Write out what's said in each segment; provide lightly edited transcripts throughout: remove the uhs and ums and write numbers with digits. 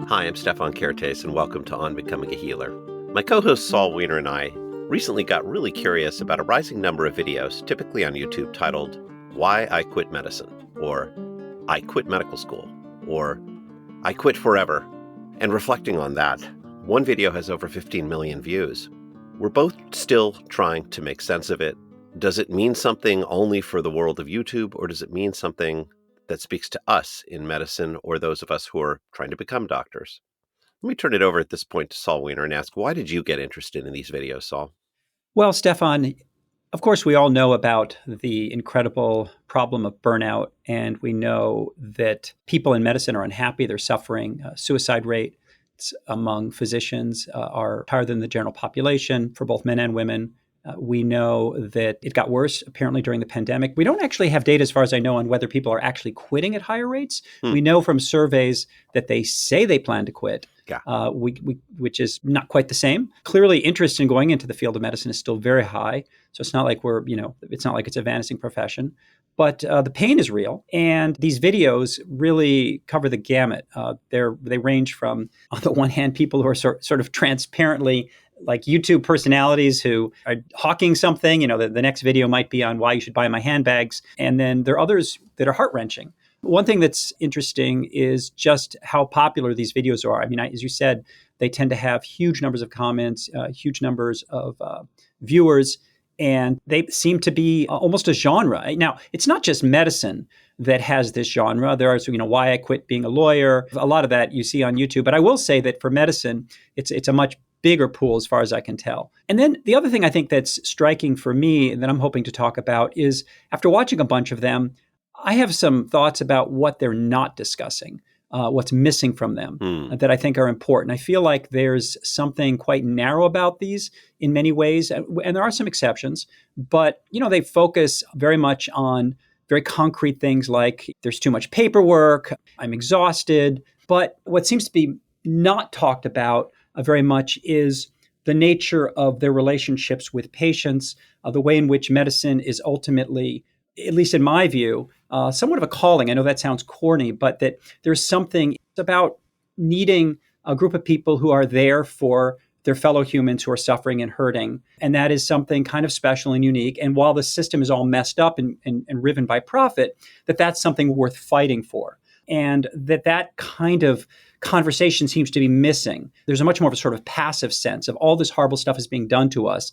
Hi, I'm Stefan Kertes, and welcome to On Becoming a Healer. My co-host Saul Weiner and I recently got really curious about a rising number of videos, typically on YouTube, titled Why I Quit Medicine, or I Quit Medical School, or I Quit Forever. And reflecting on that, one video has over 15 million views. We're both still trying to make sense of it. Does it mean something only for the world of YouTube, or does it mean something that speaks to us in medicine or those of us who are trying to become doctors? Let me turn it over at this point to Saul Weiner and ask, why did you get interested in these videos, Saul? Well, Stefan, of course, we all know about the incredible problem of burnout, and we know that people in medicine are unhappy, they're suffering. Suicide rates among physicians are higher than the general population for both men and women. We know that it got worse apparently during the pandemic. We don't actually have data, as far as I know, on whether people are actually quitting at higher rates. We know from surveys that they say they plan to quit, which is not quite the same. Clearly, interest in going into the field of medicine is still very high. So it's not like it's not like it's a vanishing profession. But the pain is real. And these videos really cover the gamut. They range from, on the one hand, people who are sort of transparently like YouTube personalities who are hawking something. The next video might be on why you should buy my handbags. And then there are others that are heart-wrenching. One thing that's interesting is just how popular these videos are. I mean, as you said, they tend to have huge numbers of comments, huge numbers of viewers, and they seem to be almost a genre. Now, it's not just medicine that has this genre. There are, why I quit being a lawyer. A lot of that you see on YouTube. But I will say that for medicine, it's a much bigger pool as far as I can tell. And then the other thing I think that's striking for me and that I'm hoping to talk about is after watching a bunch of them, I have some thoughts about what they're not discussing, what's missing from them that I think are important. I feel like there's something quite narrow about these in many ways, and there are some exceptions, but they focus very much on very concrete things like there's too much paperwork, I'm exhausted. But what seems to be not talked about very much is the nature of their relationships with patients, the way in which medicine is ultimately, at least in my view, somewhat of a calling. I know that sounds corny, but that there's something about needing a group of people who are there for their fellow humans who are suffering and hurting. And that is something kind of special and unique. And while the system is all messed up and riven by profit, that's something worth fighting for. And that kind of conversation seems to be missing. There's a much more of a sort of passive sense of all this horrible stuff is being done to us.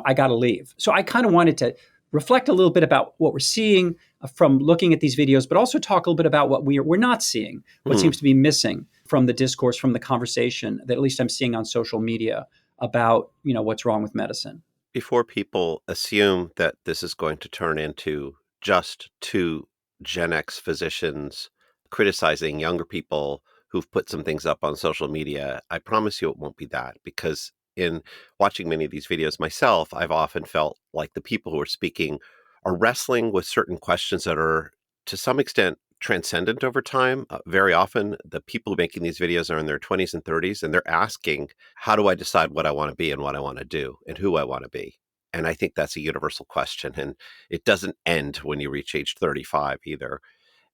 I got to leave. So I kind of wanted to reflect a little bit about what we're seeing from looking at these videos, but also talk a little bit about what we're not seeing, what seems to be missing from the discourse, from the conversation that at least I'm seeing on social media about, what's wrong with medicine. Before people assume that this is going to turn into just two Gen X physicians criticizing younger people who've put some things up on social media, I promise you it won't be that, because in watching many of these videos myself, I've often felt like the people who are speaking are wrestling with certain questions that are, to some extent, transcendent over time. Very often, the people making these videos are in their 20s and 30s, and they're asking, how do I decide what I want to be and what I want to do and who I want to be? And I think that's a universal question, and it doesn't end when you reach age 35 either.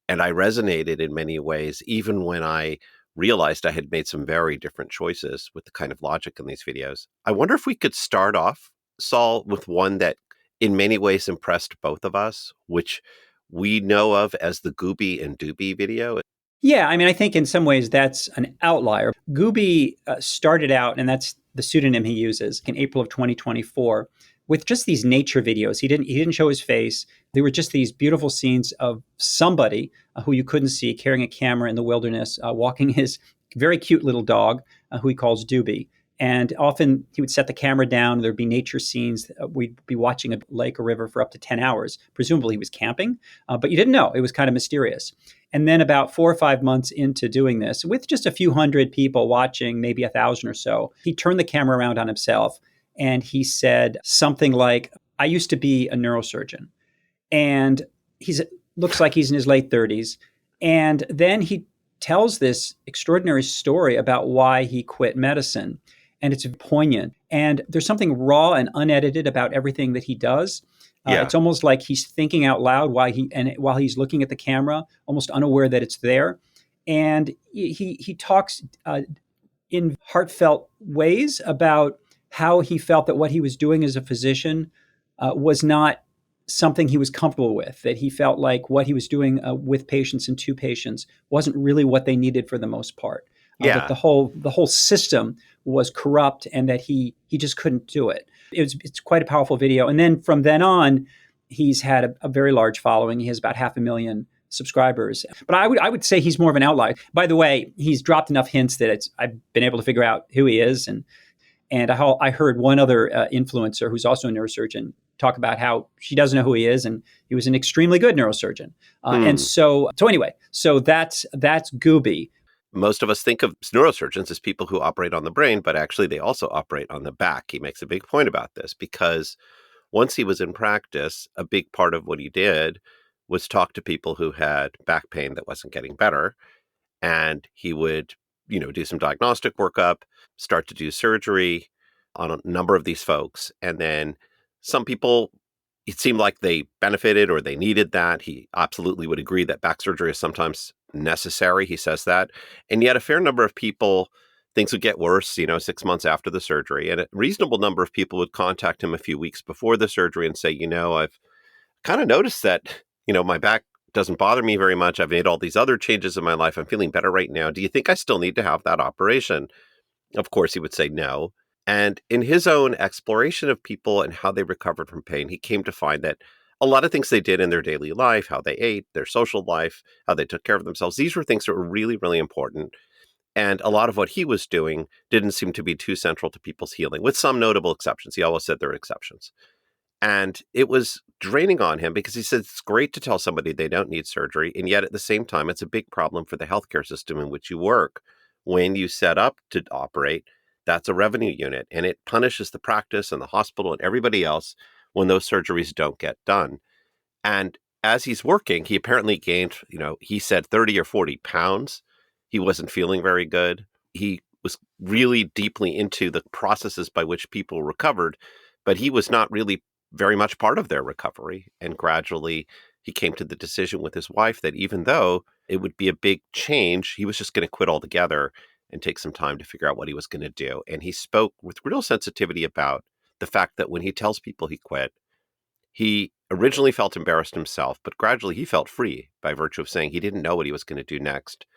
And I resonated in many ways, even when I realized I had made some very different choices with the kind of logic in these videos. I wonder if we could start off, Saul, with one that in many ways impressed both of us, which we know of as the Gooby and Dooby video. Yeah, I mean, I think in some ways that's an outlier. Gooby started out, and that's the pseudonym he uses, in April of 2024, with just these nature videos. He didn't show his face. They were just these beautiful scenes of somebody who you couldn't see carrying a camera in the wilderness, walking his very cute little dog, who he calls Doobie. And often he would set the camera down. There'd be nature scenes. We'd be watching a lake or river for up to 10 hours. Presumably he was camping, but you didn't know. It was kind of mysterious. And then about 4 or 5 months into doing this, with just a few hundred people watching, maybe 1,000 or so, he turned the camera around on himself and he said something like, I used to be a neurosurgeon. And looks like he's in his late 30s. And then he tells this extraordinary story about why he quit medicine. And it's poignant. And there's something raw and unedited about everything that he does. It's almost like he's thinking out loud while he's looking at the camera, almost unaware that it's there. and he talks in heartfelt ways about how he felt that what he was doing as a physician was not something he was comfortable with, that he felt like what he was doing with patients and to patients wasn't really what they needed for the most part. That Yeah. the whole system was corrupt and that he just couldn't do it. It's quite a powerful video. And then from then on, he's had a very large following. He has about 500,000 subscribers. But I would say he's more of an outlier. By the way, he's dropped enough hints that I've been able to figure out who he is. And I heard one other influencer who's also a neurosurgeon talk about how she doesn't know who he is, and he was an extremely good neurosurgeon. And Hmm. so anyway, so that's Gooby. Most of us think of neurosurgeons as people who operate on the brain, but actually they also operate on the back. He makes a big point about this because once he was in practice, a big part of what he did was talk to people who had back pain that wasn't getting better. And he would, do some diagnostic workup, start to do surgery on a number of these folks. And then some people, it seemed like they benefited or they needed that. He absolutely would agree that back surgery is sometimes necessary. He says that. And yet a fair number of people, things would get worse, 6 months after the surgery. And a reasonable number of people would contact him a few weeks before the surgery and say, I've kind of noticed that, my back doesn't bother me very much. I've made all these other changes in my life. I'm feeling better right now. Do you think I still need to have that operation? Of course, he would say no. And in his own exploration of people and how they recovered from pain, he came to find that a lot of things they did in their daily life, how they ate, their social life, how they took care of themselves, these were things that were really, really important. And a lot of what he was doing didn't seem to be too central to people's healing, with some notable exceptions. He always said there are exceptions. And it was draining on him because he said it's great to tell somebody they don't need surgery. And yet at the same time, it's a big problem for the healthcare system in which you work. When you set up to operate, that's a revenue unit and it punishes the practice and the hospital and everybody else when those surgeries don't get done. And as he's working, he apparently gained, he said 30 or 40 pounds. He wasn't feeling very good. He was really deeply into the processes by which people recovered, but he was not really very much part of their recovery. And gradually he came to the decision with his wife that even though it would be a big change, he was just going to quit altogether and take some time to figure out what he was going to do. And he spoke with real sensitivity about the fact that when he tells people he quit, he originally felt embarrassed himself, but gradually he felt free by virtue of saying he didn't know what he was going to do next.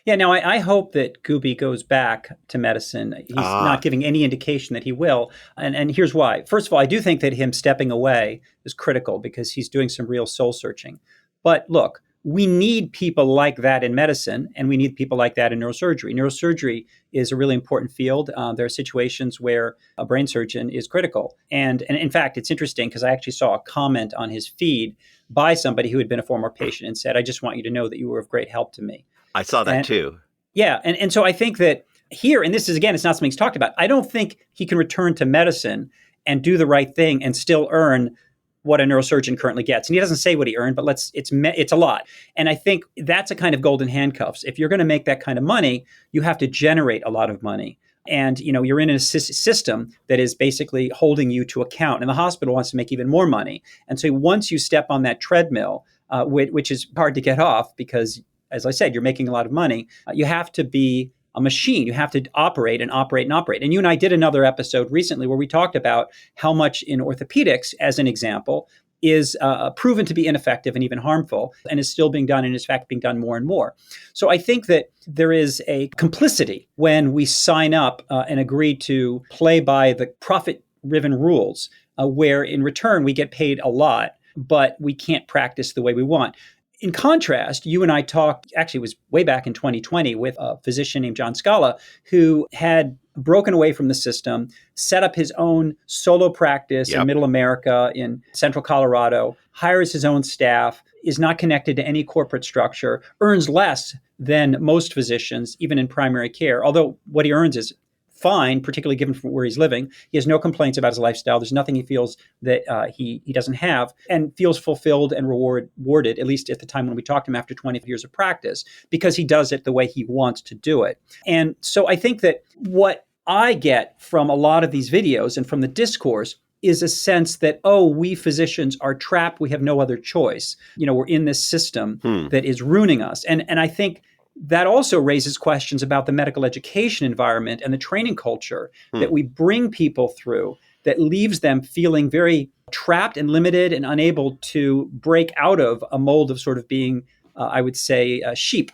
Yeah, now I hope that Gooby goes back to medicine. He's not Ah, giving any indication that he will. And here's why. First of all, I do think that him stepping away is critical because he's doing some real soul searching. But look, we need people like that in medicine, and we need people like that in neurosurgery. Neurosurgery is a really important field. There are situations where a brain surgeon is critical. And in fact, it's interesting because I actually saw a comment on his feed by somebody who had been a former patient and said, I just want you to know that you were of great help to me. I saw that And too. yeah, and so I think that here, and this is again, it's not something he's talked about. I don't think he can return to medicine and do the right thing and still earn what a neurosurgeon currently gets. And he doesn't say what he earned, but it's a lot. And I think that's a kind of golden handcuffs. If you're going to make that kind of money, you have to generate a lot of money. And you're in a system that is basically holding you to account. And the hospital wants to make even more money. And so once you step on that treadmill, which is hard to get off because, as I said, you're making a lot of money. You have to be a machine. You have to operate and operate and operate. And you and I did another episode recently where we talked about how much in orthopedics, as an example, is proven to be ineffective and even harmful and is still being done and is in fact being done more and more. So I think that there is a complicity when we sign up and agree to play by the profit-driven rules where in return we get paid a lot, but we can't practice the way we want. In contrast, you and I talked, actually, it was way back in 2020 with a physician named John Scala who had broken away from the system, set up his own solo practice in Yep. middle America, in central Colorado, hires his own staff, is not connected to any corporate structure, earns less than most physicians, even in primary care, although what he earns is fine, particularly given where he's living. He has no complaints about his lifestyle. There's nothing he feels that he doesn't have, and feels fulfilled and rewarded, at least at the time when we talked to him after 20 years of practice, because he does it the way he wants to do it. And so I think that what I get from a lot of these videos and from the discourse is a sense that, oh, we physicians are trapped. We have no other choice. We're in this system Hmm. that is ruining us. And I think that also raises questions about the medical education environment and the training culture Hmm. that we bring people through that leaves them feeling very trapped and limited and unable to break out of a mold of sort of being, I would say, sheep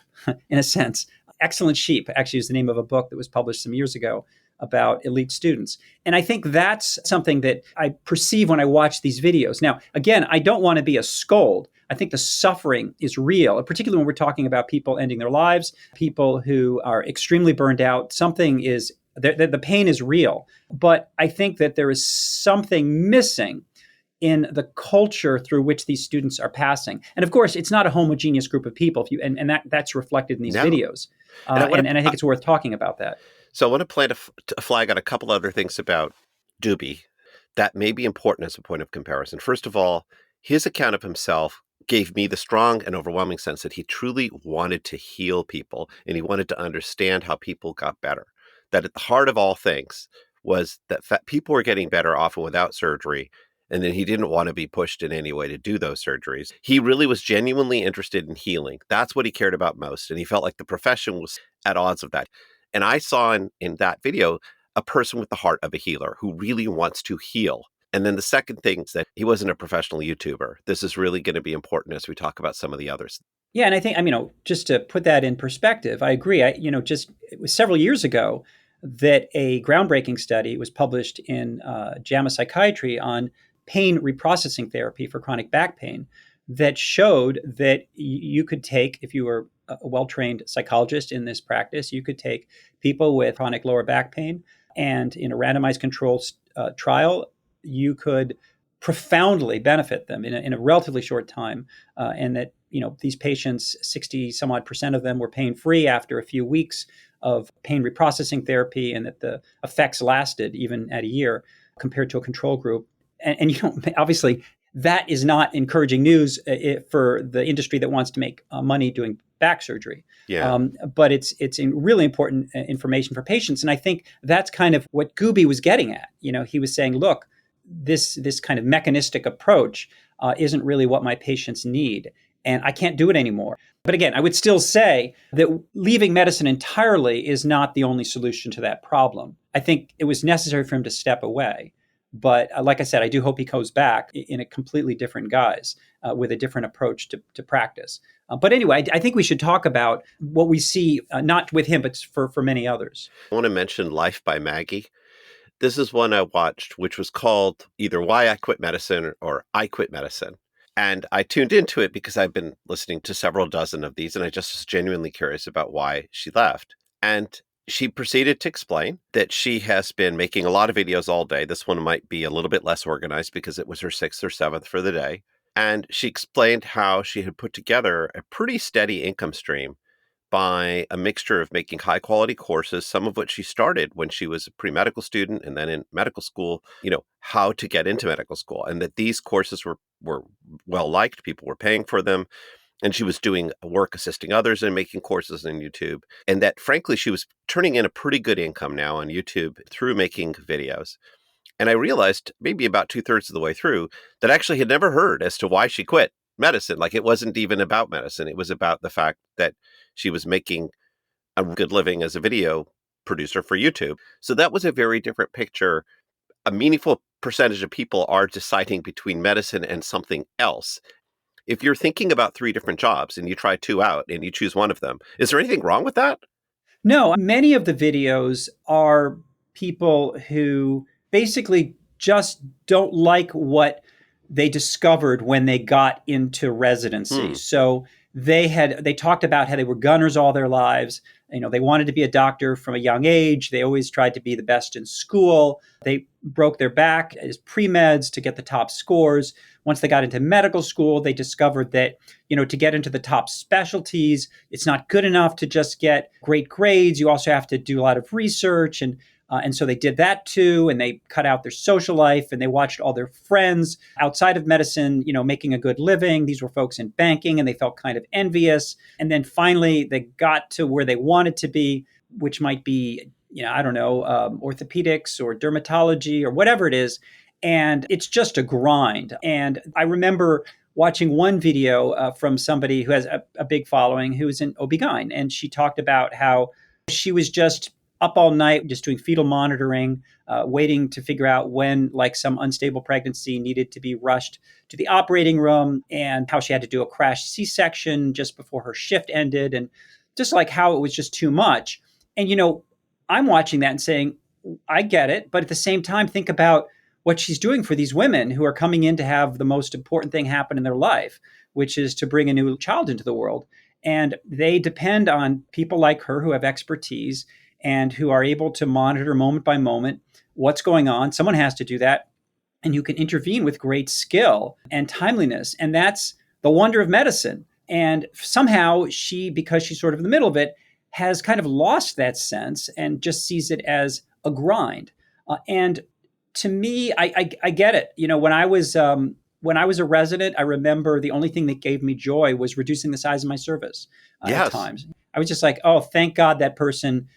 in a sense. Excellent Sheep actually is the name of a book that was published some years ago about elite students. And I think that's something that I perceive when I watch these videos. Now, again, I don't want to be a scold. I think the suffering is real, particularly when we're talking about people ending their lives, people who are extremely burned out. Something is, the pain is real. But I think that there is something missing in the culture through which these students are passing. And of course, it's not a homogeneous group of people. If you and that's reflected in these No. videos. And I want And I to think it's worth talking about that. so I want to plant a flag on a couple other things about Doobie that may be important as a point of comparison. First of all, his account of himself gave me the strong and overwhelming sense that he truly wanted to heal people and he wanted to understand how people got better. That at the heart of all things was that people were getting better often without surgery. And then he didn't want to be pushed in any way to do those surgeries. He really was genuinely interested in healing. That's what he cared about most. And he felt like the profession was at odds with that. And I saw in that video a person with the heart of a healer who really wants to heal. And then the second thing is that he wasn't a professional YouTuber. This is really going to be important as we talk about some of the others. Yeah, and I think, I mean, just to put that in perspective, I agree. Just it was several years ago that a groundbreaking study was published in JAMA Psychiatry on pain reprocessing therapy for chronic back pain that showed that you could take, if you were a well-trained psychologist in this practice, you could take people with chronic lower back pain, and in a randomized controlled trial, you could profoundly benefit them in a relatively short time, and that these patients, 60 some odd percent of them were pain free after a few weeks of pain reprocessing therapy, and that the effects lasted even at a year compared to a control group. And obviously, that is not encouraging news for the industry that wants to make money doing back surgery. Yeah. But it's really important information for patients. And I think that's kind of what Gooby was getting at. He was saying, look, this kind of mechanistic approach isn't really what my patients need, and I can't do it anymore. But again, I would still say that leaving medicine entirely is not the only solution to that problem. I think it was necessary for him to step away. But like I said, I do hope he goes back in a completely different guise with a different approach to practice. But anyway, I think we should talk about what we see, not with him, but for many others. I want to mention Life by Maggie. This is one I watched, which was called either Why I Quit Medicine or I Quit Medicine. And I tuned into it because I've been listening to several dozen of these, and I just was genuinely curious about why she left. And she proceeded to explain that she has been making a lot of videos all day. This one might be a little bit less organized because it was her sixth or seventh for the day. And she explained how she had put together a pretty steady income stream by a mixture of making high quality courses, some of which she started when she was a pre-medical student and then in medical school, how to get into medical school. And that these courses were well liked. People were paying for them. And she was doing work assisting others and making courses on YouTube. And that frankly, she was turning in a pretty good income now on YouTube through making videos. And I realized maybe about 2/3 of the way through that I actually had never heard as to why she quit medicine. Like it wasn't even about medicine. It was about the fact that she was making a good living as a video producer for YouTube. So that was a very different picture. A meaningful percentage of people are deciding between medicine and something else. If you're thinking about three different jobs and you try two out and you choose one of them, is there anything wrong with that? No, many of the videos are people who basically just don't like what they discovered when they got into residency. Hmm. So they talked about how they were gunners all their lives. They wanted to be a doctor from a young age. They always tried to be the best in school. They broke their back as pre-meds to get the top scores. Once they got into medical school, they discovered that, to get into the top specialties, it's not good enough to just get great grades. You also have to do a lot of research. And so they did that too, and they cut out their social life, and they watched all their friends outside of medicine, making a good living. These were folks in banking, and they felt kind of envious. And then finally, they got to where they wanted to be, which might be, I don't know, orthopedics or dermatology or whatever it is. And it's just a grind. And I remember watching one video from somebody who has a big following who's an OB-GYN, and she talked about how she was just up all night just doing fetal monitoring, waiting to figure out when like some unstable pregnancy needed to be rushed to the operating room, and how she had to do a crash C-section just before her shift ended, and just like how it was just too much. And I'm watching that and saying, I get it, but at the same time, think about what she's doing for these women who are coming in to have the most important thing happen in their life, which is to bring a new child into the world. And they depend on people like her who have expertise and who are able to monitor moment by moment what's going on. Someone has to do that. And you can intervene with great skill and timeliness. And that's the wonder of medicine. And somehow she, because she's sort of in the middle of it, has kind of lost that sense and just sees it as a grind. And to me, I get it. When I was a resident, I remember the only thing that gave me joy was reducing the size of my service at Yes. times. I was just like, oh, thank God that person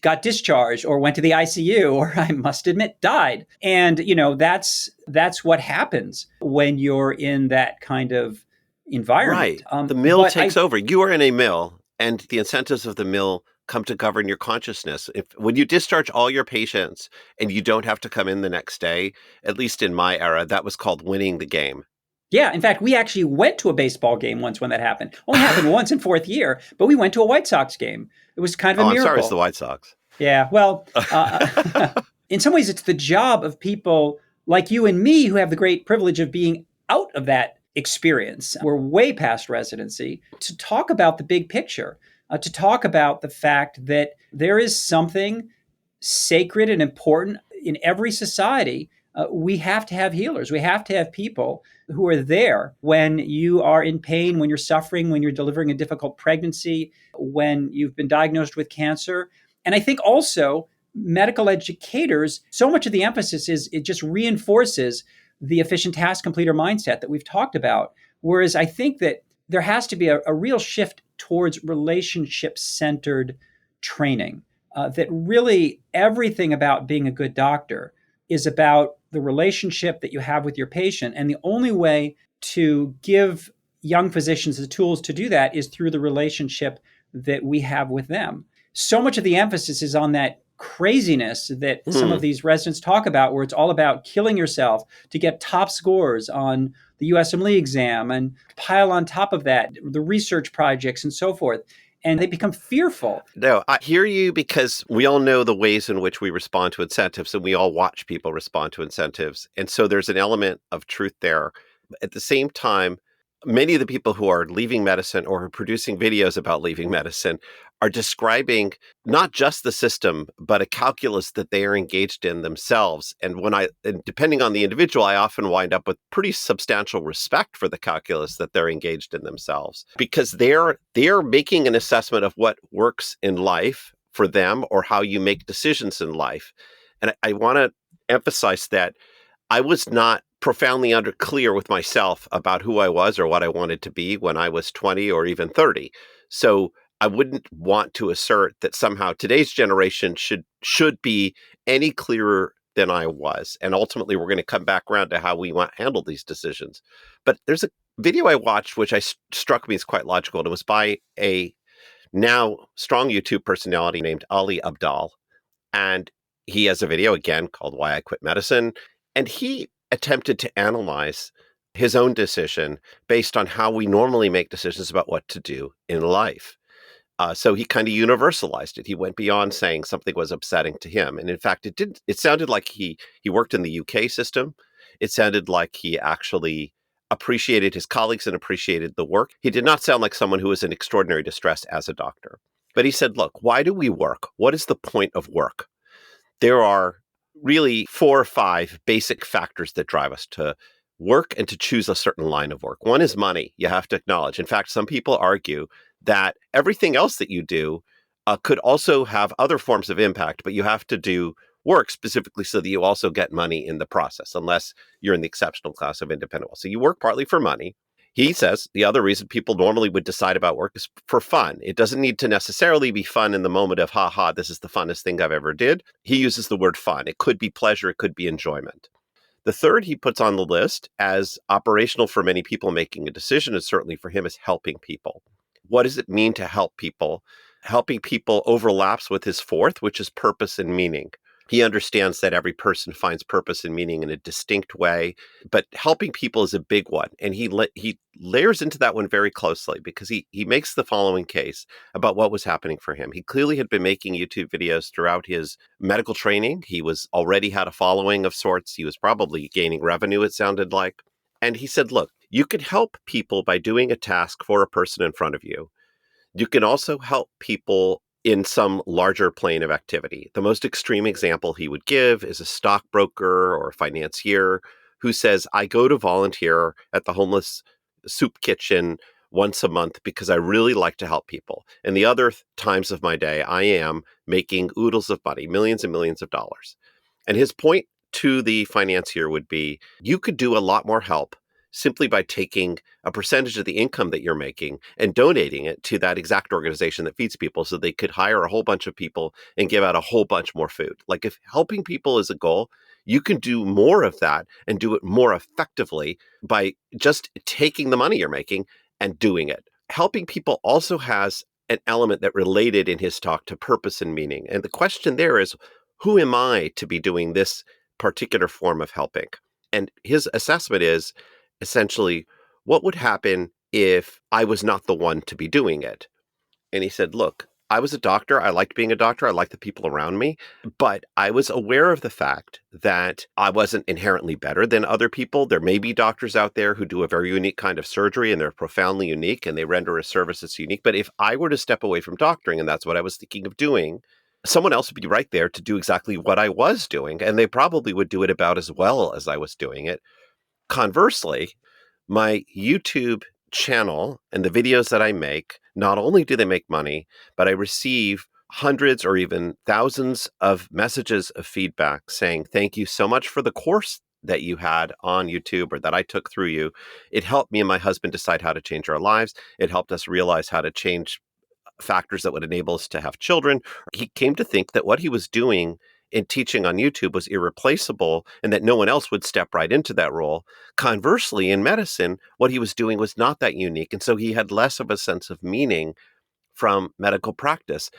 got discharged or went to the ICU or I must admit died. And that's what happens when you're in that kind of environment. Right. The mill But takes over. You are in a mill, and the incentives of the mill come to govern your consciousness. When you discharge all your patients and you don't have to come in the next day, at least in my era, that was called winning the game. Yeah, in fact, we actually went to a baseball game once when that happened. Only happened once in fourth year, but we went to a White Sox game. It was kind of Oh, a I'm sorry, it's the miracle. White Sox. Yeah, well, in some ways, it's the job of people like you and me who have the great privilege of being out of that experience. We're way past residency to talk about the big picture, to talk about the fact that there is something sacred and important in every society. We have to have healers. We have to have people who are there when you are in pain, when you're suffering, when you're delivering a difficult pregnancy, when you've been diagnosed with cancer. And I think also medical educators, so much of the emphasis is it just reinforces the efficient task completer mindset that we've talked about. Whereas I think that there has to be a real shift towards relationship centered training. That really everything about being a good doctor is about the relationship that you have with your patient. And the only way to give young physicians the tools to do that is through the relationship that we have with them. So much of the emphasis is on that craziness that some of Hmm. these residents talk about, where it's all about killing yourself to get top scores on the USMLE exam and pile on top of that the research projects and so forth. And they become fearful. No, I hear you because we all know the ways in which we respond to incentives, and we all watch people respond to incentives. And so there's an element of truth there. At the same time, many of the people who are leaving medicine or are producing videos about leaving medicine are describing not just the system, but a calculus that they are engaged in themselves. And depending on the individual, I often wind up with pretty substantial respect for the calculus that they're engaged in themselves, because they're making an assessment of what works in life for them or how you make decisions in life. And I want to emphasize that I was not profoundly clear with myself about who I was or what I wanted to be when I was 20 or even 30. So I wouldn't want to assert that somehow today's generation should be any clearer than I was. And ultimately, we're going to come back around to how we want to handle these decisions. But there's a video I watched which struck me as quite logical, and it was by a now strong YouTube personality named Ali Abdal. And he has a video again called Why I Quit Medicine. And he attempted to analyze his own decision based on how we normally make decisions about what to do in life. So he kind of universalized it. He went beyond saying something was upsetting to him. And in fact, it sounded like he worked in the UK system. It sounded like he actually appreciated his colleagues and appreciated the work. He did not sound like someone who was in extraordinary distress as a doctor. But he said, look, why do we work? What is the point of work? There are really 4 or 5 basic factors that drive us to work and to choose a certain line of work. One is money, you have to acknowledge. In fact, some people argue that everything else that you do could also have other forms of impact, but you have to do work specifically so that you also get money in the process, unless you're in the exceptional class of independent. So you work partly for money. He says the other reason people normally would decide about work is for fun. It doesn't need to necessarily be fun in the moment of, ha ha, this is the funnest thing I've ever did. He uses the word fun. It could be pleasure. It could be enjoyment. The third he puts on the list as operational for many people making a decision, and certainly for him, is helping people. What does it mean to help people? Helping people overlaps with his fourth, which is purpose and meaning. He understands that every person finds purpose and meaning in a distinct way, but helping people is a big one. And he layers into that one very closely because he makes the following case about what was happening for him. He clearly had been making YouTube videos throughout his medical training. He was already had a following of sorts. He was probably gaining revenue, it sounded like. And he said, look, you can help people by doing a task for a person in front of you. You can also help people in some larger plane of activity. The most extreme example he would give is a stockbroker or a financier who says, I go to volunteer at the homeless soup kitchen once a month because I really like to help people. And the other times of my day, I am making oodles of money, millions and millions of dollars. And his point to the financier would be, you could do a lot more help simply by taking a percentage of the income that you're making and donating it to that exact organization that feeds people so they could hire a whole bunch of people and give out a whole bunch more food. Like if helping people is a goal, you can do more of that and do it more effectively by just taking the money you're making and doing it. Helping people also has an element that related in his talk to purpose and meaning. And the question there is, who am I to be doing this particular form of helping? And his assessment is, essentially, what would happen if I was not the one to be doing it? And he said, look, I was a doctor. I liked being a doctor. I liked the people around me. But I was aware of the fact that I wasn't inherently better than other people. There may be doctors out there who do a very unique kind of surgery and they're profoundly unique and they render a service that's unique. But if I were to step away from doctoring, and that's what I was thinking of doing, someone else would be right there to do exactly what I was doing. And they probably would do it about as well as I was doing it. Conversely, my YouTube channel and the videos that I make, not only do they make money, but I receive hundreds or even thousands of messages of feedback saying, thank you so much for the course that you had on YouTube or that I took through you. It helped me and my husband decide how to change our lives. It helped us realize how to change factors that would enable us to have children. He came to think that what he was doing in teaching on YouTube was irreplaceable and that no one else would step right into that role. Conversely, in medicine, what he was doing was not that unique. And so he had less of a sense of meaning from medical practice.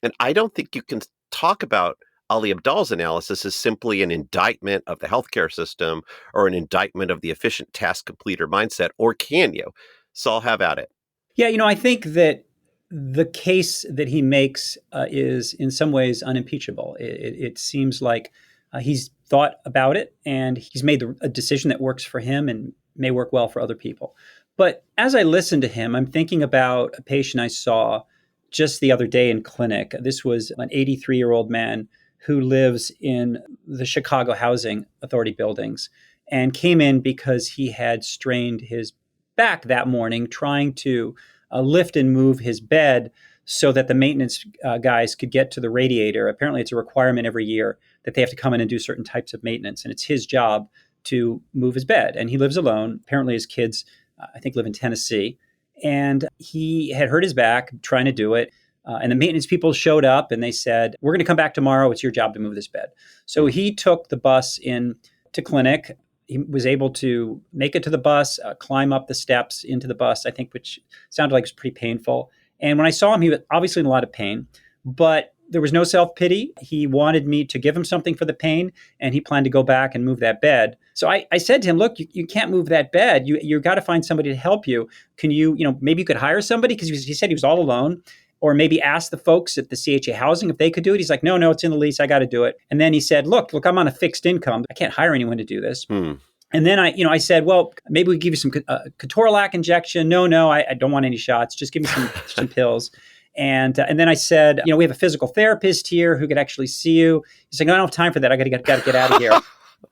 And I don't think you can talk about Ali Abdaal's analysis as simply an indictment of the healthcare system or an indictment of the efficient task completer mindset, or can you? So I'll have at it. Yeah, I think that the case that he makes is in some ways unimpeachable. It seems like he's thought about it and he's made a decision that works for him and may work well for other people. But as I listen to him, I'm thinking about a patient I saw just the other day in clinic. This was an 83-year-old man who lives in the Chicago Housing Authority buildings and came in because he had strained his back that morning trying to lift and move his bed so that the maintenance guys could get to the radiator. Apparently, it's a requirement every year that they have to come in and do certain types of maintenance, and it's his job to move his bed. And he lives alone. Apparently, his kids, I think, live in Tennessee. And he had hurt his back trying to do it. And the maintenance people showed up and they said, we're going to come back tomorrow. It's your job to move this bed. So he took the bus in to clinic. He was able to make it to the bus, climb up the steps into the bus, I think, which sounded like it was pretty painful. And when I saw him, he was obviously in a lot of pain, but there was no self-pity. He wanted me to give him something for the pain, and he planned to go back and move that bed. So I said to him, look, you can't move that bed. You got to find somebody to help you. Can you, maybe you could hire somebody? Because he said he was all alone. Or maybe ask the folks at the CHA housing if they could do it. He's like, no, it's in the lease. I got to do it. And then he said, look, I'm on a fixed income. I can't hire anyone to do this. And then I said, well, maybe we give you some ketorolac injection. No, I don't want any shots. Just give me some pills. And then I said, we have a physical therapist here who could actually see you. He's like, no, I don't have time for that. I got to get out of here.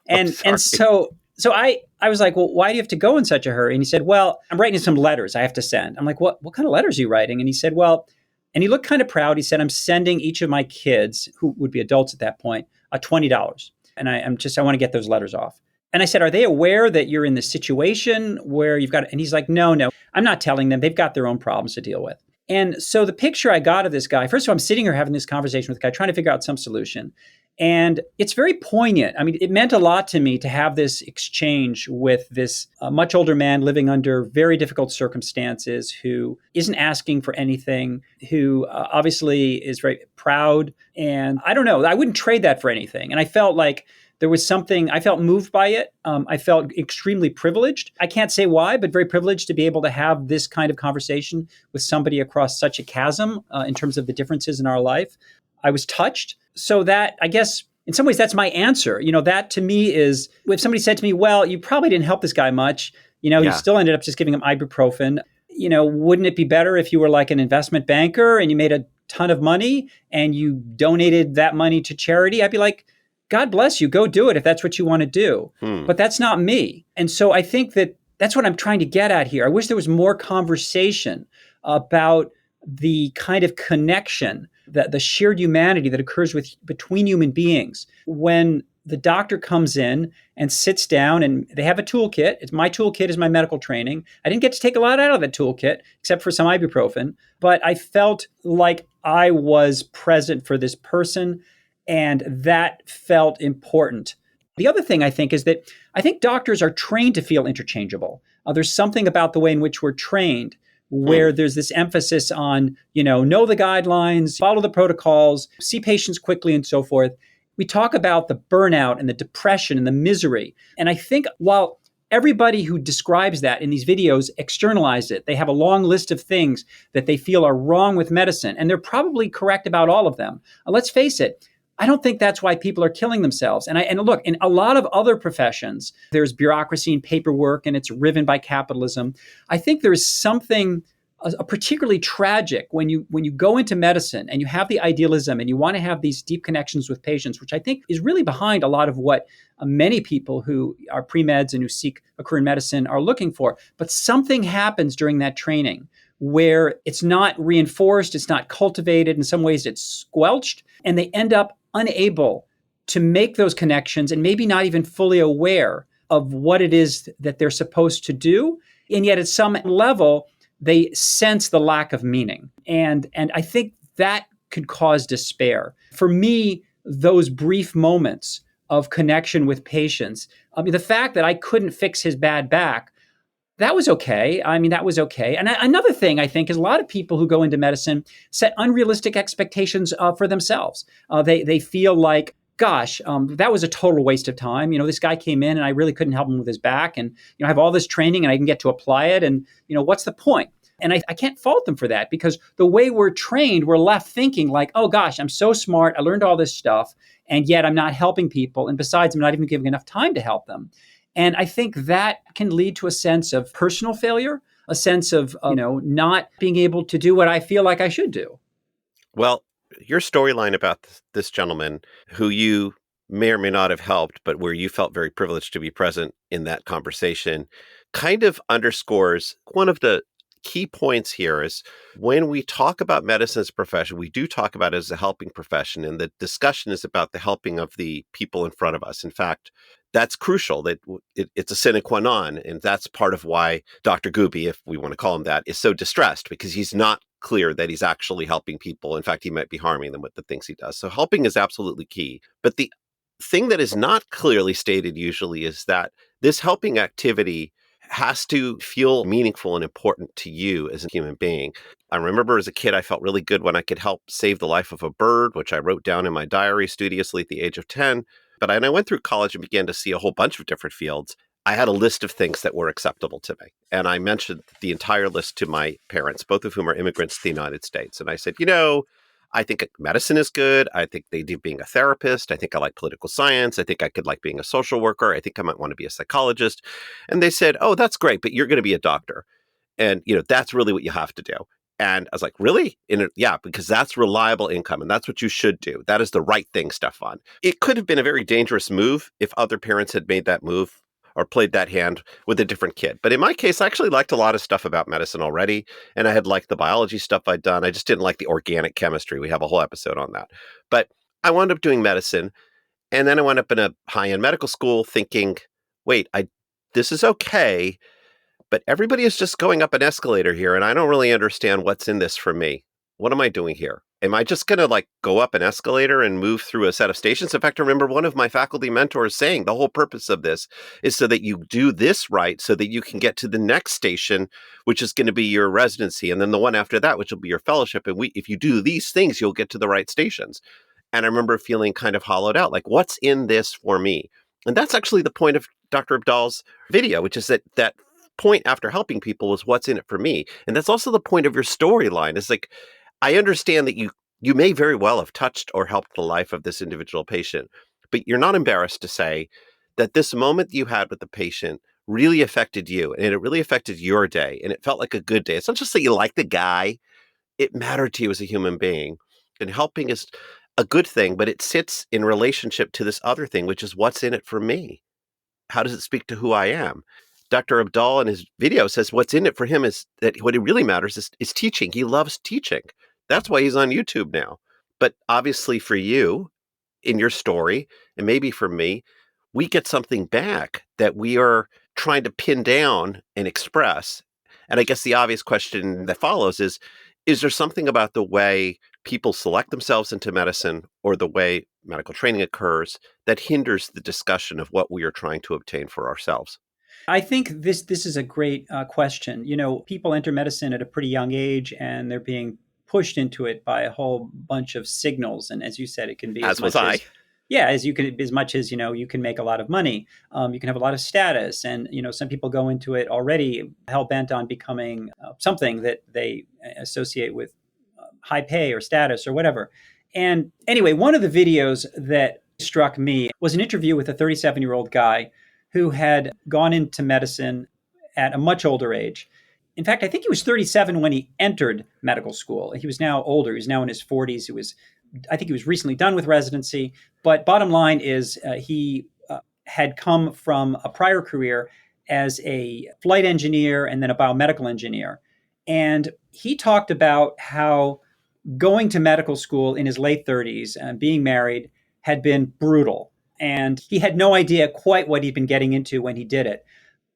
And so I was like, well, why do you have to go in such a hurry? And he said, well, I'm writing some letters I have to send. I'm like, what kind of letters are you writing? And he said, well, and he looked kind of proud. He said, I'm sending each of my kids, who would be adults at that point, $20. And I want to get those letters off. And I said, are they aware that you're in this situation where you've got, and he's like, no, I'm not telling them. They've got their own problems to deal with. And so the picture I got of this guy, first of all, I'm sitting here having this conversation with the guy, trying to figure out some solution. And it's very poignant. I mean, it meant a lot to me to have this exchange with this much older man living under very difficult circumstances who isn't asking for anything, who obviously is very proud. And I don't know, I wouldn't trade that for anything. And I felt like there was something, I felt moved by it. I felt extremely privileged. I can't say why, but very privileged to be able to have this kind of conversation with somebody across such a chasm in terms of the differences in our life. I was touched. So that, I guess, in some ways, that's my answer. That to me is, if somebody said to me, well, you probably didn't help this guy much, you Yeah. still ended up just giving him ibuprofen. Wouldn't it be better if you were like an investment banker and you made a ton of money and you donated that money to charity? I'd be like, God bless you, go do it if that's what you want to do. Hmm. But that's not me. And so I think that that's what I'm trying to get at here. I wish there was more conversation about the kind of connection, that the shared humanity that occurs between human beings when the doctor comes in and sits down and they have a toolkit. My toolkit is my medical training. I didn't get to take a lot out of that toolkit except for some ibuprofen, but I felt like I was present for this person, and that felt important. The other thing I think is that I think doctors are trained to feel interchangeable. There's something about the way in which we're trained Hmm. where there's this emphasis on, know the guidelines, follow the protocols, see patients quickly, and so forth. We talk about the burnout and the depression and the misery. And I think while everybody who describes that in these videos externalize it, they have a long list of things that they feel are wrong with medicine, and they're probably correct about all of them. Let's face it, I don't think that's why people are killing themselves. And look, in a lot of other professions, there's bureaucracy and paperwork, and it's riven by capitalism. I think there's something particularly tragic when you go into medicine and you have the idealism and you want to have these deep connections with patients, which I think is really behind a lot of what many people who are pre-meds and who seek a career in medicine are looking for. But something happens during that training where it's not reinforced, it's not cultivated. In some ways, it's squelched, and they end up unable to make those connections and maybe not even fully aware of what it is that they're supposed to do. And yet, at some level, they sense the lack of meaning. And I think that could cause despair. For me, those brief moments of connection with patients, I mean, the fact that I couldn't fix his bad back, that was okay. I mean, that was okay. And another thing I think is a lot of people who go into medicine set unrealistic expectations for themselves. They feel like, gosh, that was a total waste of time. This guy came in and I really couldn't help him with his back, and I have all this training and I can get to apply it, and what's the point? And I can't fault them for that, because the way we're trained, we're left thinking like, oh gosh, I'm so smart, I learned all this stuff, and yet I'm not helping people, and besides, I'm not even giving enough time to help them. And I think that can lead to a sense of personal failure, a sense of not being able to do what I feel like I should do. Well, your storyline about this gentleman who you may or may not have helped, but where you felt very privileged to be present in that conversation, kind of underscores one of the key points here is when we talk about medicine as a profession, we do talk about it as a helping profession, and the discussion is about the helping of the people in front of us. In fact, that's crucial. That it's a sine qua non, and that's part of why Dr. Gooby, if we want to call him that, is so distressed, because he's not clear that he's actually helping people. In fact, he might be harming them with the things he does. So helping is absolutely key. But the thing that is not clearly stated usually is that this helping activity has to feel meaningful and important to you as a human being. I remember as a kid, I felt really good when I could help save the life of a bird, which I wrote down in my diary studiously at the age of 10. But when I went through college and began to see a whole bunch of different fields, I had a list of things that were acceptable to me. And I mentioned the entire list to my parents, both of whom are immigrants to the United States. And I said, I think medicine is good. I think they do being a therapist. I think I like political science. I think I could like being a social worker. I think I might want to be a psychologist. And they said, oh, that's great, but you're going to be a doctor. And, that's really what you have to do. And I was like, really? Yeah, because that's reliable income, and that's what you should do. That is the right thing, Stefan. It could have been a very dangerous move if other parents had made that move or played that hand with a different kid. But in my case, I actually liked a lot of stuff about medicine already, and I had liked the biology stuff I'd done. I just didn't like the organic chemistry. We have a whole episode on that. But I wound up doing medicine, and then I wound up in a high-end medical school thinking, wait, this is okay, but everybody is just going up an escalator here, and I don't really understand what's in this for me. What am I doing here? Am I just going to like go up an escalator and move through a set of stations? In fact, I remember one of my faculty mentors saying the whole purpose of this is so that you do this right so that you can get to the next station, which is going to be your residency. And then the one after that, which will be your fellowship. And if you do these things, you'll get to the right stations. And I remember feeling kind of hollowed out, like, what's in this for me? And that's actually the point of Dr. Abdal's video, which is that point after helping people is what's in it for me. And that's also the point of your storyline. It's like, I understand that you may very well have touched or helped the life of this individual patient, but you're not embarrassed to say that this moment you had with the patient really affected you and it really affected your day and it felt like a good day. It's not just that you like the guy, it mattered to you as a human being. And helping is a good thing, but it sits in relationship to this other thing, which is what's in it for me. How does it speak to who I am? Dr. Abdal in his video says what's in it for him is that what it really matters is teaching. He loves teaching. That's why he's on YouTube now. But obviously for you, in your story, and maybe for me, we get something back that we are trying to pin down and express. And I guess the obvious question that follows is there something about the way people select themselves into medicine or the way medical training occurs that hinders the discussion of what we are trying to obtain for ourselves? I think this is a great question. You know, people enter medicine at a pretty young age, and they're being pushed into it by a whole bunch of signals. And as you said, it can be as As was much I. as yeah, as you can as much as you can make a lot of money, you can have a lot of status, and some people go into it already hell bent on becoming something that they associate with high pay or status or whatever. And anyway, one of the videos that struck me was an interview with a 37-year-old guy who had gone into medicine at a much older age. In fact, I think he was 37 when he entered medical school. He was now older. He was now in his 40s. I think he was recently done with residency. But bottom line is he had come from a prior career as a flight engineer and then a biomedical engineer. And he talked about how going to medical school in his late 30s and being married had been brutal. And he had no idea quite what he'd been getting into when he did it,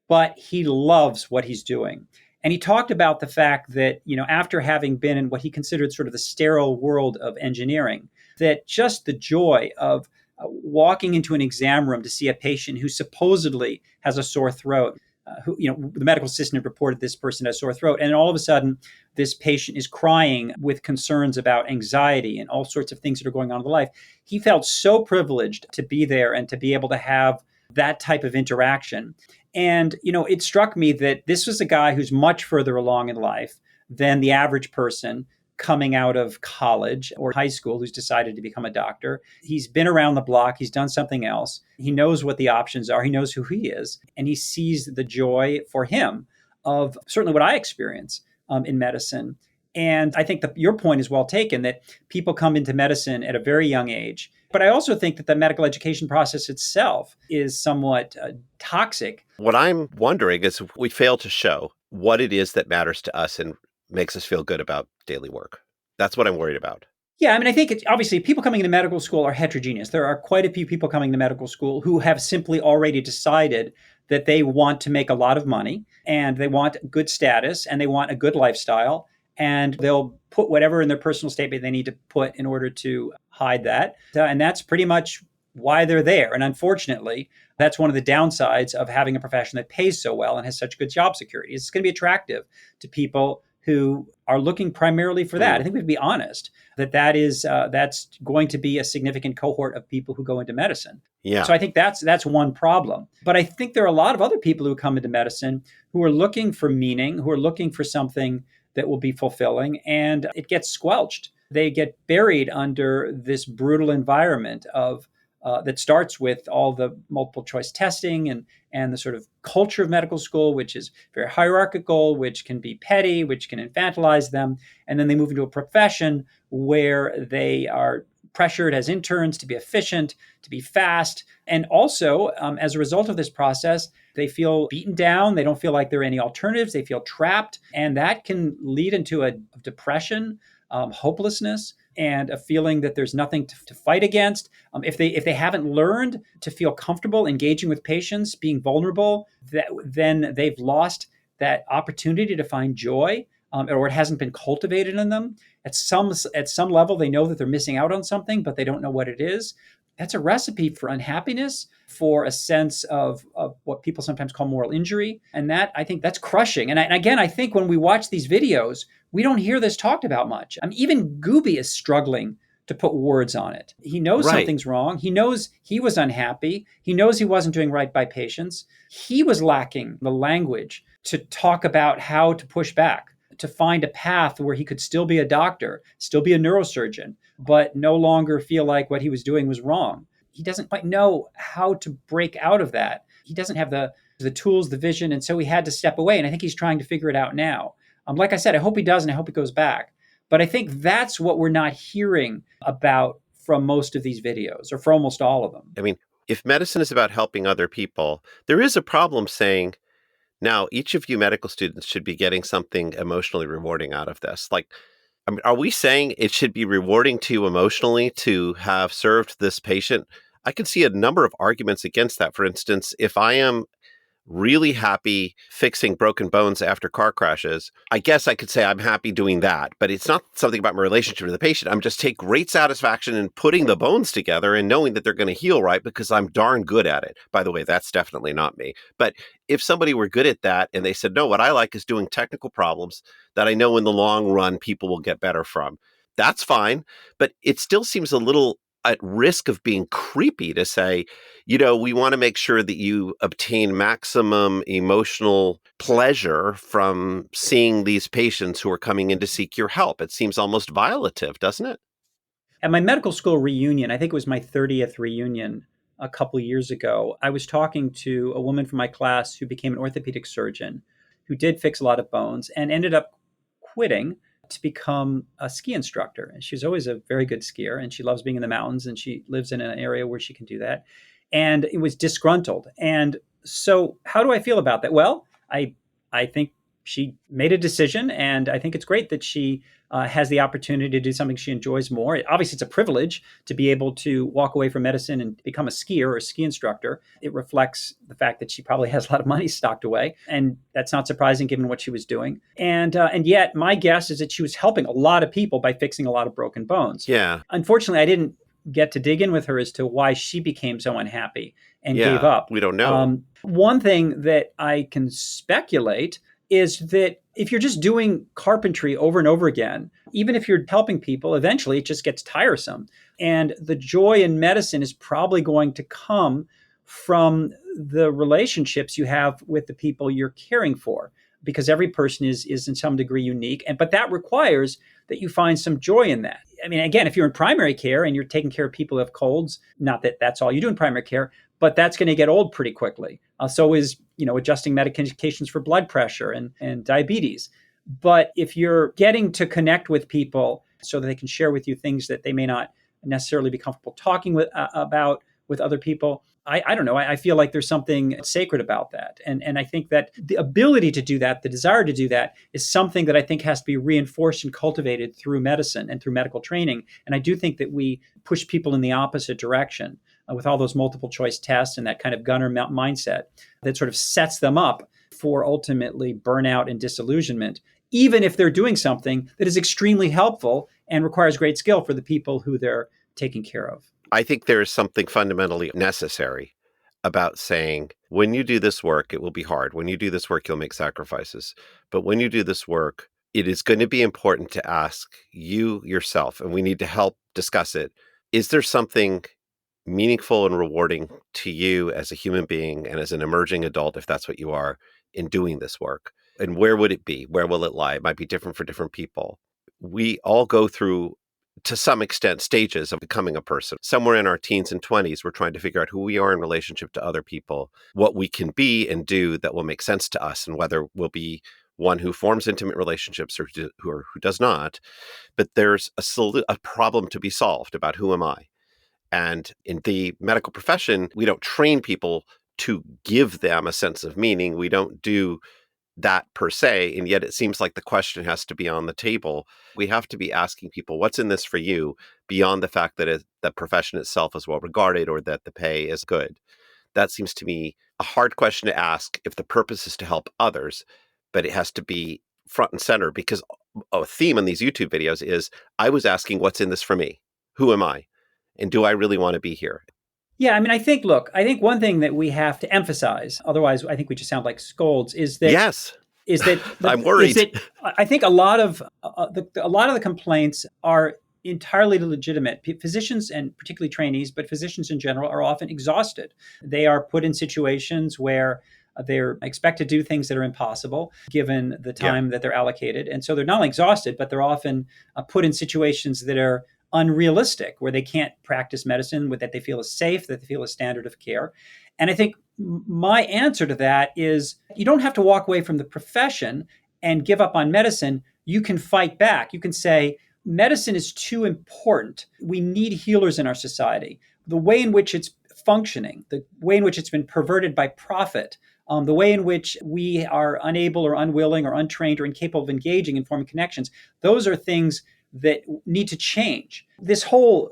but he loves what he's doing. And he talked about the fact that, after having been in what he considered sort of the sterile world of engineering, that just the joy of walking into an exam room to see a patient who supposedly has a sore throat, the medical assistant reported this person has a sore throat. And all of a sudden, this patient is crying with concerns about anxiety and all sorts of things that are going on in the life. He felt so privileged to be there and to be able to have that type of interaction. And, it struck me that this was a guy who's much further along in life than the average person coming out of college or high school who's decided to become a doctor. He's been around the block. He's done something else. He knows what the options are. He knows who he is. And he sees the joy for him of certainly what I experience in medicine. And I think that your point is well taken that people come into medicine at a very young age. But I also think that the medical education process itself is somewhat toxic. What I'm wondering is if we fail to show what it is that matters to us and makes us feel good about daily work. That's what I'm worried about. Yeah, I mean, I think obviously people coming into medical school are heterogeneous. There are quite a few people coming to medical school who have simply already decided that they want to make a lot of money and they want good status and they want a good lifestyle. And they'll put whatever in their personal statement they need to put in order to hide that. And that's pretty much why they're there. And unfortunately, that's one of the downsides of having a profession that pays so well and has such good job security. It's going to be attractive to people who are looking primarily for that. I think we have to be honest that's going to be a significant cohort of people who go into medicine. Yeah. So I think that's one problem. But I think there are a lot of other people who come into medicine who are looking for meaning, who are looking for something that will be fulfilling, and it gets squelched. They get buried under this brutal environment of that starts with all the multiple choice testing and the sort of culture of medical school, which is very hierarchical, which can be petty, which can infantilize them. And then they move into a profession where they are pressured as interns to be efficient, to be fast. And also, as a result of this process, they feel beaten down. They don't feel like there are any alternatives. They feel trapped. And that can lead into a depression, hopelessness, and a feeling that there's nothing to fight against. If they haven't learned to feel comfortable engaging with patients, being vulnerable, then they've lost that opportunity to find joy or it hasn't been cultivated in them. At some level, they know that they're missing out on something, but they don't know what it is. That's a recipe for unhappiness, for a sense of what people sometimes call moral injury. And that, I think, that's crushing. And again, I think when we watch these videos, we don't hear this talked about much. I mean, even Gooby is struggling to put words on it. He knows Right. something's wrong. He knows he was unhappy. He knows he wasn't doing right by patients. He was lacking the language to talk about how to push back, to find a path where he could still be a doctor, still be a neurosurgeon, but no longer feel like what he was doing was wrong. He doesn't quite know how to break out of that. He doesn't have the tools, the vision, and so he had to step away. And I think he's trying to figure it out now. Like I said, I hope he does, and I hope he goes back. But I think that's what we're not hearing about from most of these videos, or for almost all of them. I mean, if medicine is about helping other people, there is a problem saying, now each of you medical students should be getting something emotionally rewarding out of this. Like, I mean, are we saying it should be rewarding to you emotionally to have served this patient? I can see a number of arguments against that. For instance, if I am really happy fixing broken bones after car crashes, I guess I could say I'm happy doing that, but it's not something about my relationship to the patient. I'm just take great satisfaction in putting the bones together and knowing that they're going to heal right because I'm darn good at it. By the way, that's definitely not me. But if somebody were good at that and they said, no, what I like is doing technical problems that I know in the long run people will get better from, that's fine. But it still seems a little at risk of being creepy to say, we want to make sure that you obtain maximum emotional pleasure from seeing these patients who are coming in to seek your help. It seems almost violative, doesn't it? At my medical school reunion, I think it was my 30th reunion a couple years ago, I was talking to a woman from my class who became an orthopedic surgeon, who did fix a lot of bones and ended up quitting to become a ski instructor. And she's always a very good skier, and she loves being in the mountains, and she lives in an area where she can do that. And it was disgruntled. And so, how do I feel about that? Well, I think she made a decision, and I think it's great that she has the opportunity to do something she enjoys more. Obviously, it's a privilege to be able to walk away from medicine and become a skier or a ski instructor. It reflects the fact that she probably has a lot of money stocked away, and that's not surprising given what she was doing. And yet, my guess is that she was helping a lot of people by fixing a lot of broken bones. Yeah. Unfortunately, I didn't get to dig in with her as to why she became so unhappy and gave Yeah. up. We don't know. One thing that I can speculate is that if you're just doing carpentry over and over again, even if you're helping people, eventually it just gets tiresome. And the joy in medicine is probably going to come from the relationships you have with the people you're caring for, because every person is in some degree unique. But that requires that you find some joy in that. I mean, again, if you're in primary care and you're taking care of people who have colds, not that that's all you do in primary care, but that's going to get old pretty quickly. So is adjusting medications for blood pressure and diabetes. But if you're getting to connect with people so that they can share with you things that they may not necessarily be comfortable talking about with other people, I don't know. I feel like there's something sacred about that. And I think that the ability to do that, the desire to do that, is something that I think has to be reinforced and cultivated through medicine and through medical training. And I do think that we push people in the opposite direction with all those multiple choice tests and that kind of gunner mindset that sort of sets them up for ultimately burnout and disillusionment, even if they're doing something that is extremely helpful and requires great skill for the people who they're taking care of. I think there is something fundamentally necessary about saying, when you do this work, it will be hard. When you do this work, you'll make sacrifices. But when you do this work, it is going to be important to ask you yourself, and we need to help discuss it. Is there something meaningful and rewarding to you as a human being and as an emerging adult, if that's what you are, in doing this work? And where would it be? Where will it lie? It might be different for different people. We all go through, to some extent, stages of becoming a person. Somewhere in our teens and 20s, we're trying to figure out who we are in relationship to other people, what we can be and do that will make sense to us, and whether we'll be one who forms intimate relationships or who does not. But there's a problem to be solved about who am I? And in the medical profession, we don't train people to give them a sense of meaning. We don't do that per se. And yet it seems like the question has to be on the table. We have to be asking people, what's in this for you, beyond the fact that the profession itself is well regarded or that the pay is good. That seems to me a hard question to ask if the purpose is to help others, but it has to be front and center because a theme in these YouTube videos is I was asking what's in this for me? Who am I? And do I really want to be here? Yeah, I mean, I think one thing that we have to emphasize, otherwise I think we just sound like scolds, Yes, I'm is worried. that I think a lot of a lot of the complaints are entirely legitimate. Physicians and particularly trainees, but physicians in general are often exhausted. They are put in situations where they're expected to do things that are impossible given the Yeah. time that they're allocated, and so they're not only exhausted, but they're often put in situations that are unrealistic, where they can't practice medicine with that they feel is safe, that they feel is standard of care. And I think my answer to that is you don't have to walk away from the profession and give up on medicine. You can fight back. You can say, medicine is too important. We need healers in our society. The way in which it's functioning, the way in which it's been perverted by profit, the way in which we are unable or unwilling or untrained or incapable of engaging in forming connections, those are things that need to change. This whole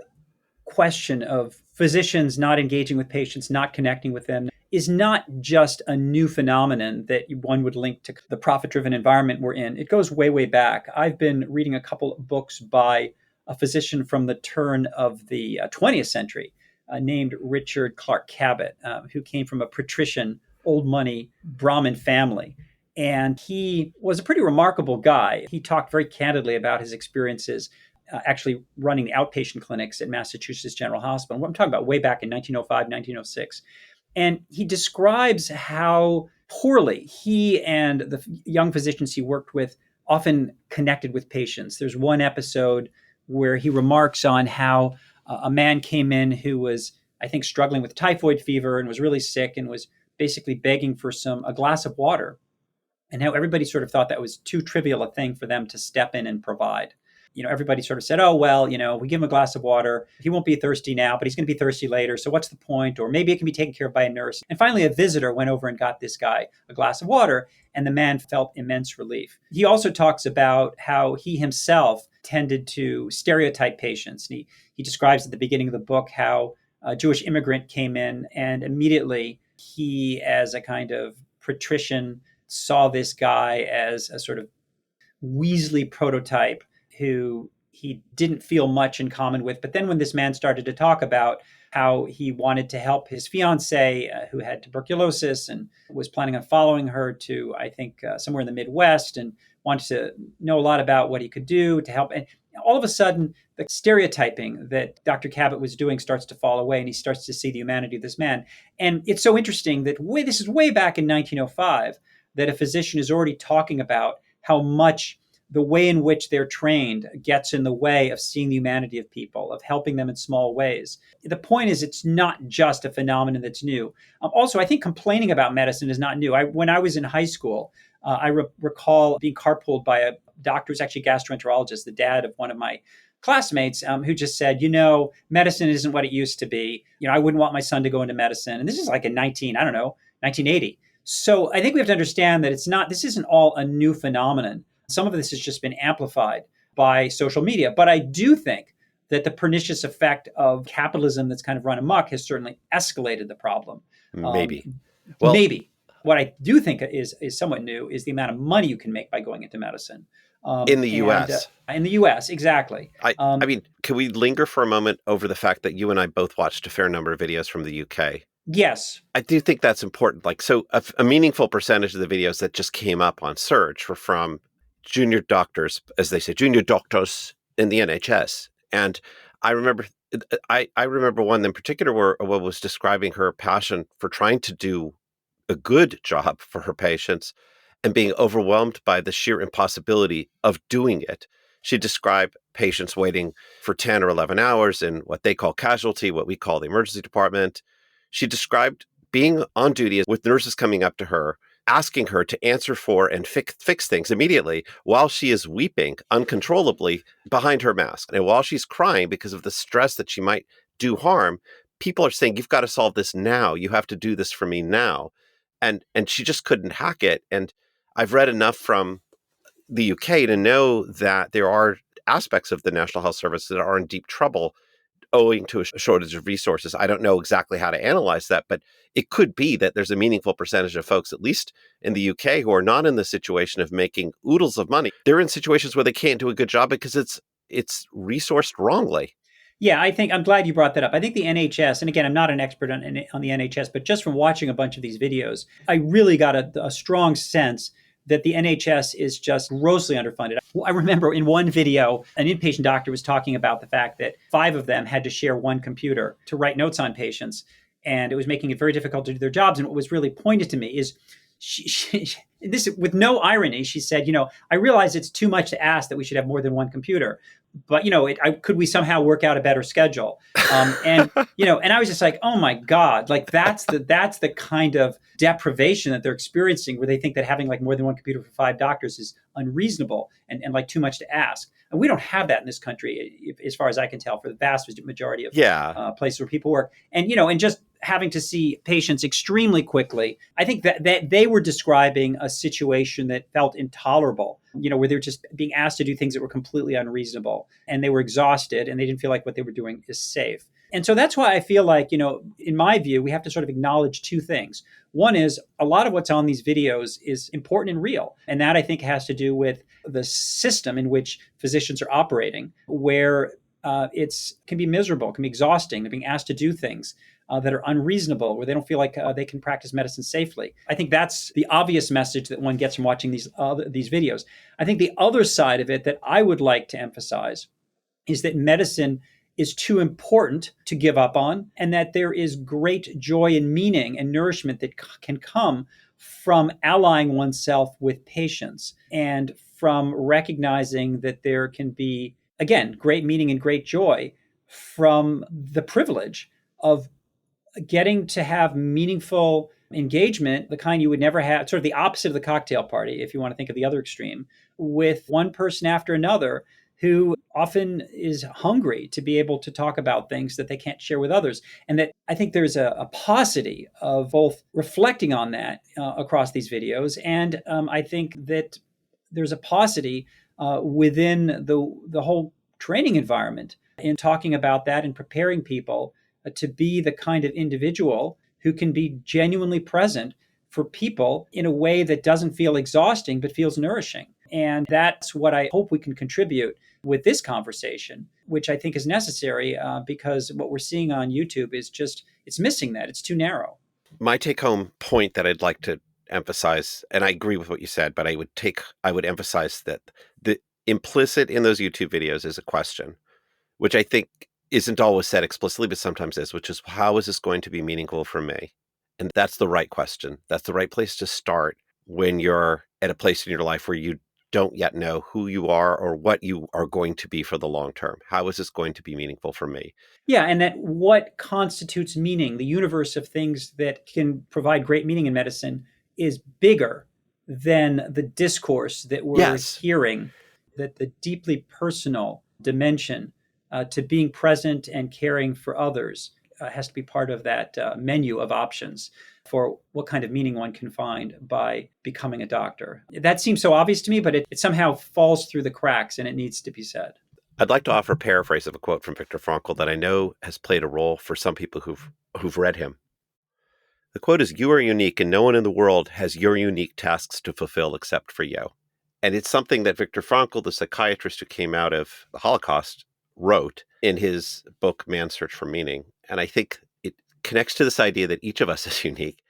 question of physicians not engaging with patients, not connecting with them, is not just a new phenomenon that one would link to the profit driven environment we're in. It goes way, way back. I've been reading a couple of books by a physician from the turn of the 20th century named Richard Clark Cabot, who came from a patrician, old money Brahmin family. And he was a pretty remarkable guy. He talked very candidly about his experiences actually running the outpatient clinics at Massachusetts General Hospital. I'm talking about way back in 1905, 1906. And he describes how poorly he and the young physicians he worked with often connected with patients. There's one episode where he remarks on how a man came in who was, I think, struggling with typhoid fever and was really sick and was basically begging for a glass of water, and how everybody sort of thought that was too trivial a thing for them to step in and provide. Everybody sort of said, oh, well, we give him a glass of water. He won't be thirsty now, but he's going to be thirsty later. So what's the point? Or maybe it can be taken care of by a nurse. And finally, a visitor went over and got this guy a glass of water, and the man felt immense relief. He also talks about how he himself tended to stereotype patients. And he describes at the beginning of the book how a Jewish immigrant came in, and immediately he, as a kind of patrician, saw this guy as a sort of Weasley prototype who he didn't feel much in common with. But then when this man started to talk about how he wanted to help his fiancee, who had tuberculosis and was planning on following her to, I think, somewhere in the Midwest, and wanted to know a lot about what he could do to help. And all of a sudden, the stereotyping that Dr. Cabot was doing starts to fall away, and he starts to see the humanity of this man. And it's so interesting that this is way back in 1905, that a physician is already talking about how much the way in which they're trained gets in the way of seeing the humanity of people, of helping them in small ways. The point is, it's not just a phenomenon that's new. Also, I think complaining about medicine is not new. When I was in high school, I recall being carpooled by a doctor who's actually a gastroenterologist, the dad of one of my classmates, who just said, medicine isn't what it used to be. I wouldn't want my son to go into medicine. And this is like in 1980. So I think we have to understand that this isn't all a new phenomenon. Some of this has just been amplified by social media. But I do think that the pernicious effect of capitalism that's kind of run amok has certainly escalated the problem. Um, Maybe. Well, Maybe. What I do think is somewhat new is the amount of money you can make by going into medicine. in the And US, in the U.S., exactly. I mean, can we linger for a moment over the fact that you and I both watched a fair number of videos from the UK? Yes. I do think that's important. Like, so a meaningful percentage of the videos that just came up on search were from junior doctors, as they say, junior doctors in the NHS. And I remember, I remember one in particular where what was describing her passion for trying to do a good job for her patients and being overwhelmed by the sheer impossibility of doing it. She described patients waiting for 10 or 11 hours in what they call casualty, what we call the emergency department. She described being on duty with nurses coming up to her, asking her to answer for and fix things immediately while she is weeping uncontrollably behind her mask. And while she's crying because of the stress that she might do harm, people are saying, you've got to solve this now. You have to do this for me now. And she just couldn't hack it. And I've read enough from the UK to know that there are aspects of the National Health Service that are in deep trouble owing to a shortage of resources. I don't know exactly how to analyze that, but it could be that there's a meaningful percentage of folks, at least in the UK, who are not in the situation of making oodles of money. They're in situations where they can't do a good job because it's resourced wrongly. Yeah, I think I'm glad you brought that up. I think the NHS, and again, I'm not an expert on the NHS, but just from watching a bunch of these videos, I really got a strong sense that the NHS is just grossly underfunded. I remember in one video, an inpatient doctor was talking about the fact that 5 of them had to share one computer to write notes on patients, and it was making it very difficult to do their jobs. And what was really pointed to me is this, with no irony, she said, I realize it's too much to ask that we should have more than one computer, but could we somehow work out a better schedule? And I was just like, oh my God, like that's the kind of deprivation that they're experiencing, where they think that having like more than one computer for 5 doctors is unreasonable and like too much to ask. And we don't have that in this country, as far as I can tell, for the vast majority of Yeah. places where people work. And and just having to see patients extremely quickly, I think that they were describing a situation that felt intolerable, where they were just being asked to do things that were completely unreasonable, and they were exhausted and they didn't feel like what they were doing is safe. And so that's why I feel like, in my view, we have to sort of acknowledge 2 things. One is a lot of what's on these videos is important and real. And that, I think, has to do with the system in which physicians are operating, where it can be miserable, can be exhausting. They're being asked to do things that are unreasonable, where they don't feel like they can practice medicine safely. I think that's the obvious message that one gets from watching these videos. I think the other side of it that I would like to emphasize is that medicine is too important to give up on, and that there is great joy and meaning and nourishment that can come from allying oneself with patients, and from recognizing that there can be, again, great meaning and great joy from the privilege of getting to have meaningful engagement, the kind you would never have, sort of the opposite of the cocktail party, if you want to think of the other extreme, with one person after another who often is hungry to be able to talk about things that they can't share with others. And that I think there's a paucity of both reflecting on that across these videos. And I think that there's a paucity within the whole training environment in talking about that and preparing people to be the kind of individual who can be genuinely present for people in a way that doesn't feel exhausting, but feels nourishing. And that's what I hope we can contribute with this conversation, which I think is necessary because what we're seeing on YouTube is just, it's missing that. It's too narrow. My take home point that I'd like to emphasize, and I agree with what you said, but I would emphasize that the implicit in those YouTube videos is a question, which I think isn't always said explicitly, but sometimes is, which is, how is this going to be meaningful for me? And that's the right question. That's the right place to start when you're at a place in your life where you don't yet know who you are or what you are going to be for the long term. How is this going to be meaningful for me? Yeah, and that what constitutes meaning, the universe of things that can provide great meaning in medicine, is bigger than the discourse that we're hearing, that the deeply personal dimension to being present and caring for others has to be part of that menu of options for what kind of meaning one can find by becoming a doctor. That seems so obvious to me, but it somehow falls through the cracks, and it needs to be said. I'd like to offer a paraphrase of a quote from Viktor Frankl that I know has played a role for some people who've read him. The quote is, "You are unique, and no one in the world has your unique tasks to fulfill except for you." And it's something that Viktor Frankl, the psychiatrist who came out of the Holocaust, wrote in his book, Man's Search for Meaning. And I think it connects to this idea that each of us is unique,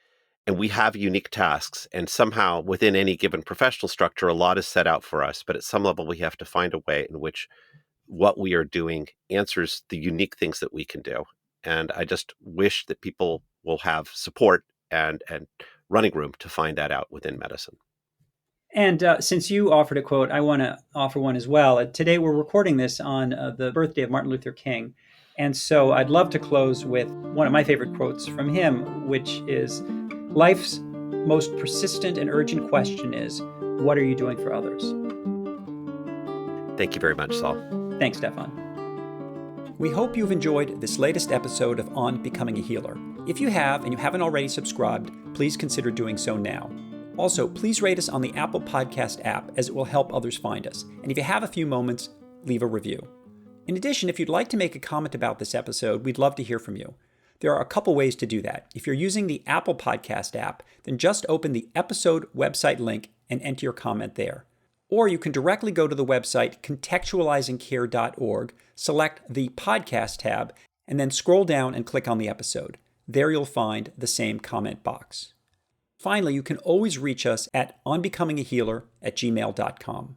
and we have unique tasks. And somehow within any given professional structure, a lot is set out for us. But at some level, we have to find a way in which what we are doing answers the unique things that we can do. And I just wish that people will have support and running room to find that out within medicine. And since you offered a quote, I want to offer one as well. Today we're recording this on the birthday of Martin Luther King. And so I'd love to close with one of my favorite quotes from him, which is, "Life's most persistent and urgent question is, what are you doing for others?" Thank you very much, Saul. Thanks, Stefan. We hope you've enjoyed this latest episode of On Becoming a Healer. If you have and you haven't already subscribed, please consider doing so now. Also, please rate us on the Apple Podcast app, as it will help others find us. And if you have a few moments, leave a review. In addition, if you'd like to make a comment about this episode, we'd love to hear from you. There are a couple ways to do that. If you're using the Apple Podcast app, then just open the episode website link and enter your comment there. Or you can directly go to the website contextualizingcare.org, select the podcast tab, and then scroll down and click on the episode. There you'll find the same comment box. Finally, you can always reach us at onbecomingahealer@gmail.com.